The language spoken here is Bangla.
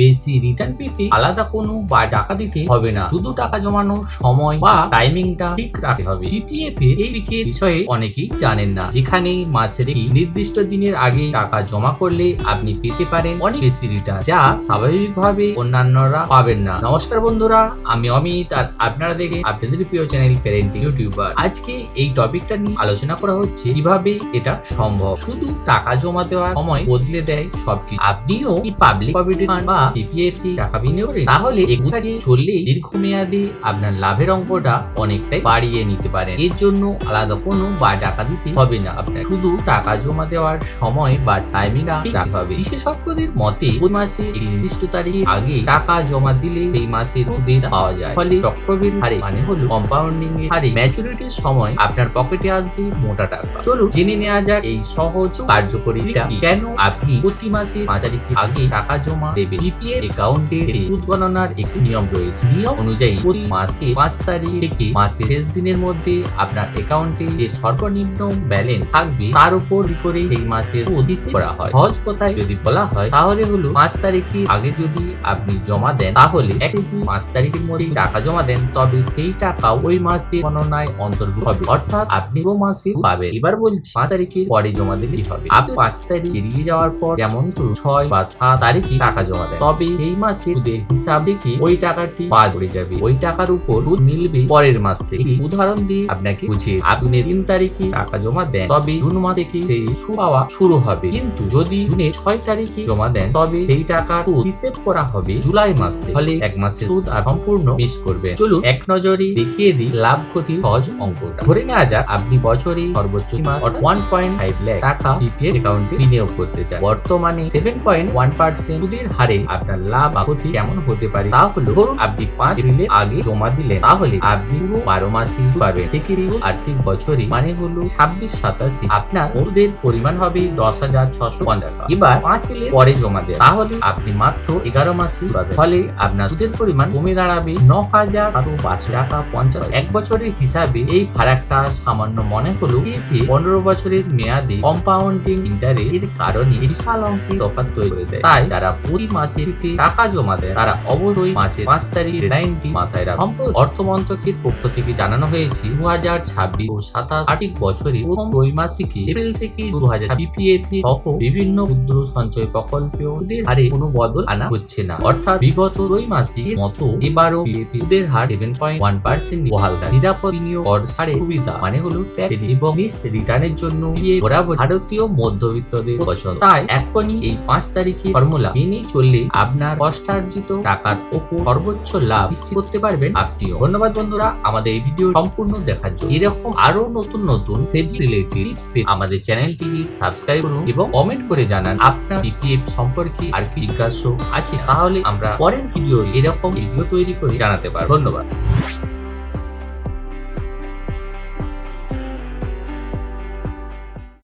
বেশি রিটার্ন পেতে আলাদা কোনো বা টাকা দিতে হবে না, শুধু টাকা জমানোর সময় বা টাইমিংটা ঠিক রাখতে হবে। পিপিএফ এই বিষয়ে অনেকেই জানেন না, যেখানে মাসের একটি নির্দিষ্ট দিনের আগে টাকা জমা করলে আপনি পেতে পারেন অনেক বেশি রিটার্ন, যা স্বাভাবিকভাবে অন্যান্যরা পাবেন না। নমস্কার বন্ধুরা, আমি অমিত আর আপনারা দেখে আপনাদের প্রিয় চ্যানেল প্যারেন্টিং ইউটিউবার। আজকে এই টপিকটা নিয়ে আলোচনা করা হচ্ছে কিভাবে এটা সম্ভব। শুধু টাকা জমা দেওয়ার সময় বদলে দেয় সবকিছু। আপনিও কি পাবলিক প্রভিডেন্ট ফান্ড বা পিপিএফ টাকা বিনিয়োগ করেন? তাহলে এগুলো চললে দীর্ঘমেয়াদে আপনার লাভের অঙ্কটা অনেকটাই বাড়িয়ে নিতে পারেন। এর জন্য আলাদা কোনো বা টাকা দিতে হবে না, আপনার শুধু টাকা জমা দেওয়ার সময় বা টাইমিং রাখতে হবে। বিশেষজ্ঞদের মতে ওই মাসে নির্দিষ্ট তারিখে আগে টাকা জমা দিলে এই মাসে সুদ পাওয়া যায়, ফলে চক্রবৃদ্ধি হারে মানে হলো কম্পাউন্ডিং এর হারে ম্যাচুরিটির সময় আপনার পকেটে আসবে মোটা টাকা। চলুন জেনে নেওয়া যাক এই সহজ কার্যকরী কেন আপনি প্রতি মাসে 5 তারিখের আগে টাকা জমা দেবেন। পিপিএফ অ্যাকাউন্টে সুদ গণনার একটি নিয়ম রয়েছে। নিয়ম অনুযায়ী প্রতি মাসে 5 তারিখ থেকে মাসের শেষ দিনের মধ্যে আপনার অ্যাকাউন্টে যে সর্বনিম্ন ব্যালেন্স থাকবে তার উপর করে এই মাসের সুদ হিসাব করা হয়। সহজ কথায় যদি বলা হয় তাহলে হলো 5 তারিখে আগে যদি আপনি জমা দেন, তাহলে 1 থেকে 5 তারিখের মধ্যে টাকা জমা দেন, তবে সেই টাকা ওই মাসে গণনায় অন্তর্ভুক্ত হবে, অর্থাৎ আপনি পুরো মাসে পাবেন। এবার বলছি 5 তারিখে পরে জমা দিলেই হবে। আপনি 5 তারিখ এড়িয়ে যাওয়ার পর, যেমন 6 বা 7 তারিখে টাকা জমা দেন, তবে এই মাসে সুদের হিসাব থেকে ওই টাকাটি বাদ পড়ে যাবে। ওই টাকার উপর সুদ মিলবে পরের মাস থেকে। উদাহরণ দিয়ে আপনাকে বুঝিয়ে, আপনি 3 তারিখে টাকা জমা দেন, তবে জুন মাস থেকে সেই সুদ পাওয়া শুরু হবে। কিন্তু যদি জুনের 6 তারিখে জমা দেন, তবে সেই টাকার সুদ হিসেব করা হবে জুলাই মাস থেকে। ফলে এক মাসের সুদ আর সম্পূর্ণ মিস করবেন। চলুন এক নজরে দেখিয়ে দিই লাভ ক্ষতির সহজ অঙ্কটা। ধরে নেওয়া যাক আপনি বছরে সর্বোচ্চ 1.5 লাখ টাকা পিপিএফ অ্যাকাউন্টে বিনিয়োগ করতে চান। বর্তমানে 7.1% সুদের হারে আপনার লাভ বা ক্ষতি কেমন হতে পারে তা হলো, ধরুন আপনি 5 এপ্রিলের আগে জমা দিলেন, তাহলে আপনি পুরো 12 মাসই পাবেন। সেক্ষেত্রে আর্থিক বছরে মানে হলো 26-87 আপনার সুদের পরিমাণ হবে 10,650 টাকা। এবার 5 এপ্রিলের পরে জমা দেন, তাহলে আপনি মাত্র 11 মাসই পাবেন। ফলে আপনার সুদের পরিমাণ কমে দাঁড়াবে 9,500 টাকা 50। এক বছরের হিসাবে এই ফারাকটা সামান্য মনে হলো, 15 বছরের মেয়াদে কম্পাউন্ডিং ইন্টারেস্টের কারণে বিশাল অঙ্কের তফাৎ তৈরি করে দেয়। তাই যারা প্রতি মাসে টাকা জমা দেয় তারা অবশ্যই মাসের 5 তারিখের ডেডলাইনটি মাথায় রাখুন। অর্থ মন্ত্রকের পক্ষ থেকে জানানো হয়েছে 2026 ও 27 আর্থিক বছরে প্রথম ত্রৈমাসিকে এপ্রিল থেকে 2000 পিপিএফ সহ বিভিন্ন ক্ষুদ্র সঞ্চয় প্রকল্পের সুদের হারে কোনো বদল আনা হচ্ছে না, অর্থাৎ বিগত ত্রৈমাসিকের মতো এবারও সুদের হার 7.1% বহাল থাকে। নিরাপদ বিনিয়োগ হারে সুবিধা মানে হলো ট্যাক্স এবং মিস রিটার্নের জন্য বরাবর ভারতীয় মধ্যবিত্তদের পছন্দ। তাই এখনই এই 5 তারিখে ফর্মুলা মেনে চললে আপনার কষ্টার্জিত টাকার উপর সর্বোচ্চ লাভ নিশ্চিত করতে পারবেন আপনিও। ধন্যবাদ বন্ধুরা আমাদের এই ভিডিও সম্পূর্ণ দেখার জন্য। এরকম আরো নতুন নতুন সেভিং রিলেটেড টিপস পেতে আমাদের চ্যানেলটি সাবস্ক্রাইব করুন এবং কমেন্ট করে জানান আপনার পিপিএফ সম্পর্কে আর কি জিজ্ঞাসা আছে, তাহলে আমরা পরের ভিডিও এরকম ভিডিও তৈরি করে জানাতে পারব। ধন্যবাদ।